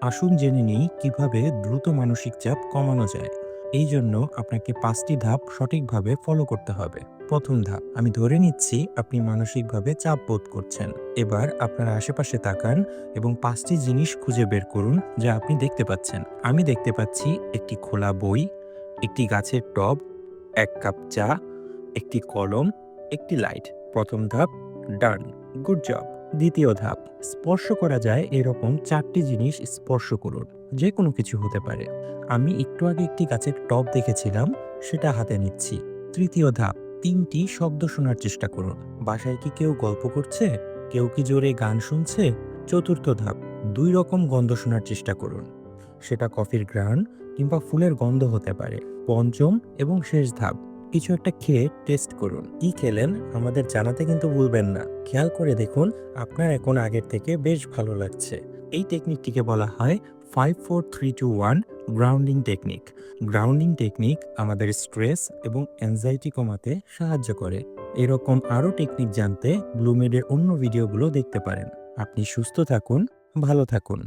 আসুন জেনে নিই কিভাবে দ্রুত মানসিক চাপ কমানো যায়। এই জন্য আপনাকে 5টি ধাপ সঠিকভাবে ফলো করতে হবে। প্রথম ধাপ, আমি ধরে নিচ্ছি আপনি মানসিকভাবে চাপ বোধ করছেন। এবার আপনার আশেপাশে তাকান এবং 5টি জিনিস খুঁজে বের করুন যা আপনি দেখতে পাচ্ছেন। আমি দেখতে পাচ্ছি একটি খোলা বই, একটি গাছের টব, 1 কাপ চা, একটি কলম, একটি লাইট। প্রথম ধাপ ডান, গুড জব। দ্বিতীয় ধাপ, স্পর্শ করা যায় এরকম 4টি জিনিস স্পর্শ করুন। যে কোনো কিছু হতে পারে। আমি একটু আগে একটি গাছের টব দেখেছিলাম, সেটা হাতে নিচ্ছি। তৃতীয় ধাপ, 3টি শব্দ শোনার চেষ্টা করুন। বাসায় কি কেউ গল্প করছে? কেউ কি জোরে গান শুনছে? চতুর্থ ধাপ, 2 রকম গন্ধ শোনার চেষ্টা করুন। সেটা কফির ঘ্রাণ কিংবা ফুলের গন্ধ হতে পারে। পঞ্চম এবং শেষ ধাপ, কিছু একটা খেয়ে টেস্ট করুন। কি খেলেন আমাদের জানাতে কিন্তু ভুলবেন না। খেয়াল করে দেখুন আপনার এখন আগের থেকে বেশ ভালো লাগছে। এই টেকনিকটিকে বলা হয় 5 4 3 2 1 গ্রাউন্ডিং টেকনিক। গ্রাউন্ডিং টেকনিক আমাদের স্ট্রেস এবং অ্যাংজাইটি কমাতে সাহায্য করে। এরকম আরও টেকনিক জানতে ব্লুমেডের অন্য ভিডিওগুলো দেখতে পারেন। আপনি সুস্থ থাকুন, ভালো থাকুন।